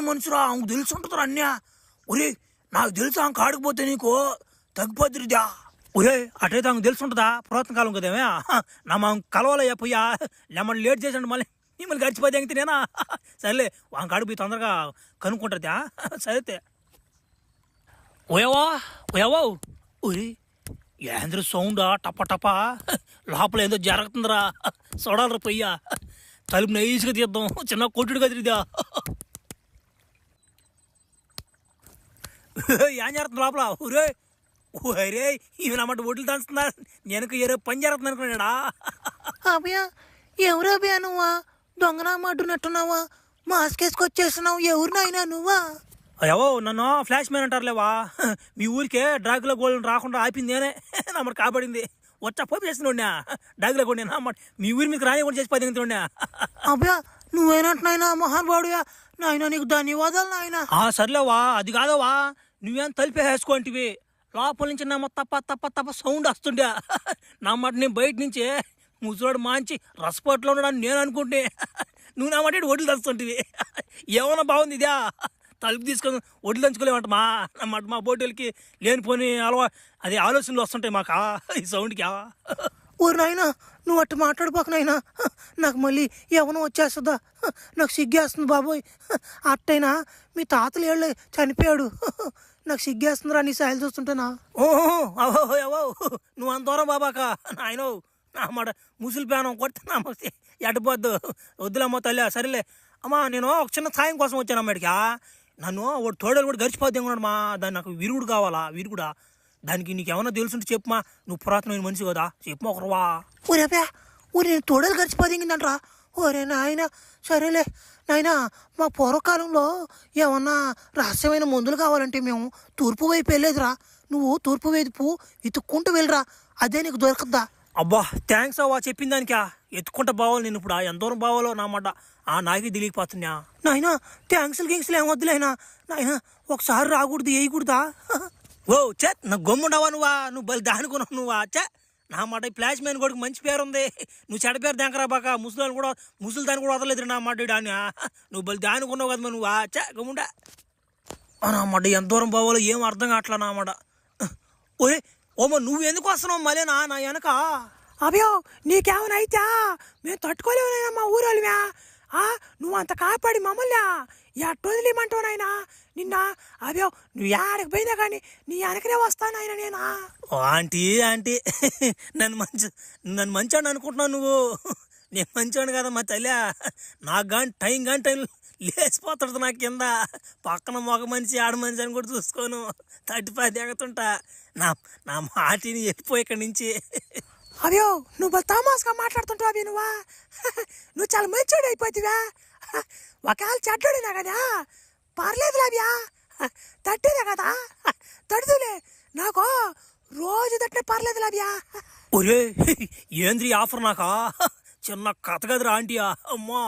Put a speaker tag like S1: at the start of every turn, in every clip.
S1: మనుషురా ఆమెకు తెలిసి ఉంటుందిరా అన్య. ఒరే నాకు తెలుసు ఆమె కాడిపోతే నీకు తగ్గిపోద్దిరిదా. ఒరే అటైతే ఆమెకు తెలిసి ఉంటుందా పురాతన కాలం కదేమే నా మా కలవాలయ్యా పోయా లెమన్ లేట్ చేసాడు మళ్ళీ మిమ్మల్ని గడిచిపోతే ఎంగితే నేనా. సరేలే ఆమె కాడిపోయి తొందరగా కనుక్కుంటుందా. సరైతే ఓయవా ఓయవా. ఒరే ఏంద్ర సౌండా టప టప లోపల ఏదో జరుగుతుందిరా చూడాలరా పొయ్యా. తలుపు నైస్గా తీద్దాం చిన్న కొట్టుడు కదిరిదా. ఏం జరుగుతుంది లోపల. ఊరే ఊరే ఇవి నమ్మటి ఒడ్లు దంచుతున్నా నేను ఏరే పని జరుగుతుంది అనుకున్నాడా.
S2: అభయ ఎవరు అభయ నువ్వా? దొంగనా మడ్డునట్టున్నావా? మాస్క్ వేసుకొచ్చేస్తున్నావు. ఎవరినైనా నువ్వా?
S1: అయ్యో నన్ను ఫ్లాష్ మ్యాన్ అంటారులేవా. మీ ఊరికే డ్రాగుల గోల్డ్ రాకుండా ఆపింది నేనే నమ్మడు కాపాడింది. వచ్చా పోపు చేస్తున్నా డ్రాగుల గోల్డ్ నేను అమ్మ మీ ఊరి మీకు రాని కూడా చేసి పదింగుతున్నా.
S2: అభయ నువ్వేనట్టునైనా మహానుభావుడుగా నాయన నీకు ధన్యవాదాలు నాయన.
S1: సర్లేవా అది కాదవా నువ్వేం తలిపే వేసుకోంటివి లోపల నుంచి నమ్మ తప్ప తప్ప తప్ప సౌండ్ వస్తుండే నమ్మట నేను బయట నుంచే ముసలోడు మంచి రసపట్లో ఉన్నాడని నేను అనుకుంటే నువ్వు నా మాట ఒడ్లు దంచుతుంటివి. ఏమన్నా బాగుంది ఇదా తలుపు తీసుకొని ఒడ్లు దంచుకోలేమంట మా బోటోళ్ళకి లేనిపోని అది ఆలోచనలు వస్తుంటాయి మాకు ఈ సౌండ్కి.
S2: ఊరు నాయన నువ్వు అట్టు మాట్లాడిపోక నాయన నాకు మళ్ళీ ఎవనో వచ్చేస్తుందా. నాకు సిగ్గేస్తుంది బాబోయ్. అట్టయినా మీ తాతలు ఏళ్ళే చనిపోయాడు. నాకు సిగ్గేస్తుందిరా నీ సాయలు చూస్తుంటేనా.
S1: ఓహో అవో నువ్వు అంత దూరం బాబాక నాయన నా మాట ముసలి ప్యానం కొడితే నా మస్తే ఎట్టపోద్దు వద్దులమ్మ తల్లి. సరేలే అమ్మా నేను ఒక చిన్న సాయం కోసం వచ్చాను అమ్మాడికి. నన్ను వాడు తోడలు కూడా గడిచిపోద్ది ఉన్నాడు మా దాన్ని నాకు విరుగుడు కావాలా విరుగుడా. దానికి నీకు ఏమన్నా తెలుసుంటే చెప్పుమా నువ్వు పురాతనమైన మనిషి కదా చెప్పమా ఒకరువా.
S2: ఊరేపా ఊరి నేను తోడలు గడిచిపోదిందంట్రా. ఓరే నాయన సరేలే నాయన మా పూర్వకాలంలో ఏమన్నా రహస్యమైన మందులు కావాలంటే మేము తూర్పు వైపు వెళ్ళేదిరా. నువ్వు తూర్పు వైపు వెతుక్కుంటూ వెళ్ళరా అదే నీకు దొరకద్దా.
S1: అబ్బా థ్యాంక్స్ అవ్వా చెప్పిన దానికా ఎత్తుకుంటా బావాలి నేను ఇప్పుడు ఎంత దూరం బావాలో నా మాట నాకే తెలియకపోతున్నా.
S2: నాయన థ్యాంక్స్లు గింక్స్లు ఏమొద్దులేనా నాయన ఒకసారి రాకూడదు వేయకూడదా.
S1: ఓ చే నాకు గమ్ముండవా నువ్వు బలి దానుకున్నావు నువ్వా చే నా మాట ఫ్లాష్ మ్యాన్ కొడుకు మంచి పేరు ఉంది. నువ్వు చెడ పేరు దాకరా బాక ముసలి కూడా దాన్ని కూడా వదలేదు నా మాట అని నువ్వు బలి దానుకున్నావు కదా నువ్వు చే గమ్ముండా నా మాట ఎంత దూరం పోవాలో ఏం అర్థం కావట్లా నా మాట. ఓరే ఓమో నువ్వు ఎందుకు వస్తున్నావు మళ్ళీనా నా వెనక.
S2: అభయో నీకేమైనా అయితే మేము తట్టుకోలేవునైనా మా ఊరోళ్ళమే. నువ్వు అంత కాపాడి మమ్మల్ని ఎట్టు వదిలేమంటావు నాయనా నిన్న. అభయో నువ్వు ఏడకి పోయినా కానీ నీ వెనకనే వస్తానాయన నేనా.
S1: ఆంటీ ఆంటీ నన్ను మంచోడు అనుకుంటున్నావు నువ్వు. నేను మంచోడు కదా మా తల్లి. నాకు కానీ టైం లేచిపోతాడు నా కింద పక్కన మగ మనిషి ఆడ మనిషి అని కూడా చూసుకోను 35 ఎగుతుంటా నా మాటిని వెళ్ళిపోయి ఇక్కడి నుంచి.
S2: అభయో నువ్వు తమాస్గా మాట్లాడుతుంటావు అభి నువ్వు చాలా మంచోడు అయిపోతావా. ఒకవేళ చెడ్డోడినా కదా పర్లేదు అభ్యా తట్టేదే కదా తడుతులే నాకు రోజు తట్టే పర్లేదు అభ్యా.
S1: ఒరే ఏంద్రీ ఆఫర్ నాకా చిన్న కథ కదరా ఆంటీయా. అమ్మా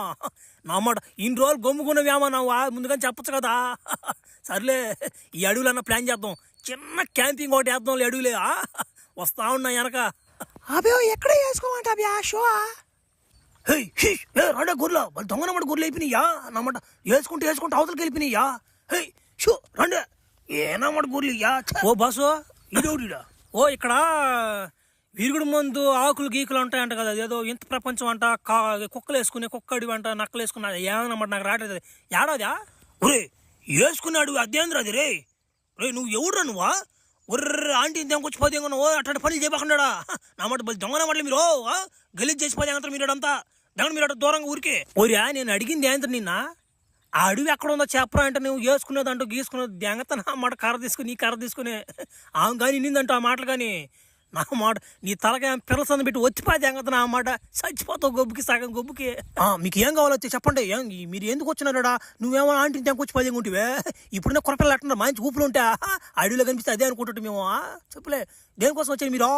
S1: నా మాట ఇన్ని రోజులు గమ్ముకున్నవేమో నావా ముందుగానే చెప్పచ్చు కదా. సర్లే ఈ అడవులన్నా ప్లాన్ చేద్దాం చిన్న క్యాంపింగ్ ఒకటి వేద్దాం అడవులే వస్తా ఉన్నా వెనక.
S2: అభయో ఎక్కడ వేసుకోమంట అభ్యా షో.
S1: రండే గుర్లా వాళ్ళు దొంగనమాట గుర్లు అయిపోయినాయా నమ్మట వేసుకుంటూ అవతలకి వెళ్ళిపోయినాయా. హే షో రండే ఏనమాట గుర్లు ఇయ్యా. ఓ బాసు ఇదోడిడా ఓ ఇక్కడ విరుగుడు మందు ఆకులు గీకులు ఉంటాయంట కదా అదేదో ఇంత ప్రపంచం అంట కుక్కలు వేసుకునే కుక్కడి అంట నక్కలు వేసుకున్నా ఏమన్నమాట నాకు రావట్లేదు ఏడాదా. ఒరే వేసుకున్నాడు అదేంద్ర అది రే నువ్వు ఎవడురా నువ్వా. ఒర్ర ఆంటీ ఇంతకొచ్చి పోతే అట్లాంటి పనులు చేయకుండా నా మాట దొంగన మాటలు మీరు గలీజ్ చేసిపోతే అంటారు మీరు అంతా దాని మీరు దూరంగా ఊరికే. ఓరియా నేను అడిగింది ఏంటంటే నిన్న ఆ అడవి ఎక్కడ ఉందో చెప్పరా అంటే నువ్వు వేసుకునేది అంటూ గీసుకునేది దెంగత నా మాట కర్ర తీసుకుని ఆమె కానీ నిందంటూ ఆ మాటలు కానీ నా మాట నీ తలగా పిల్లసంద పెట్టి వచ్చిపోతే దెంగత నా మాట చచ్చిపోతావు గొబ్బుకి సగం గొబ్బుకి. మీకు ఏం కావాలో వచ్చి చెప్పండి మీరు ఎందుకు వచ్చినారా నువ్వేమో ఆంటీ ఇంకొచ్చి పది ఉంటివే ఇప్పుడున్న కొరపిల్లలు అట్లా మంచి ఊపులు ఉంటా అడవిలో కనిపిస్తే అదే అనుకుంటుంటే మేము చెప్పలే దేనికోసం వచ్చాను మీరు.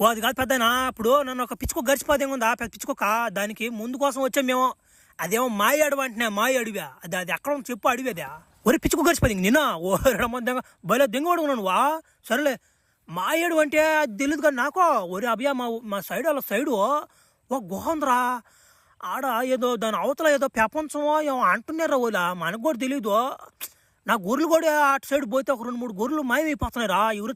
S1: ఓ అది కాదు పెద్దనా ఇప్పుడు నన్ను ఒక పిచ్చుకొక్క గడిచిపోతే ఉందా పెద్ద పిచ్చుకొక్క దానికి ముందు కోసం వచ్చాం మేము. అదేమో మాయ అడవి అంటున్నా మాయ అడివా అది ఎక్కడ చెప్పు అడివి అదే. ఒరే పిచ్చుకొక్క గడిచిపోయింది నిన్న ఓ బయలు దెంగవాడు ఉన్నాను సరేలే మాయేడు అంటే అది తెలియదు కానీ నాకు ఒరే అభయ మా సైడ్ వాళ్ళ సైడు ఒక గుహ ఉందిరా ఆడ ఏదో దాని అవతల ఏదో పెపంచమో ఏమో అంటున్నారా ఓలా మనకు కూడా తెలీదు. నా గొర్రెలు కూడా అటు సైడ్ పోతే ఒక 2-3 గొర్రెలు మాయమైపోతున్నాయి రా. ఎవరు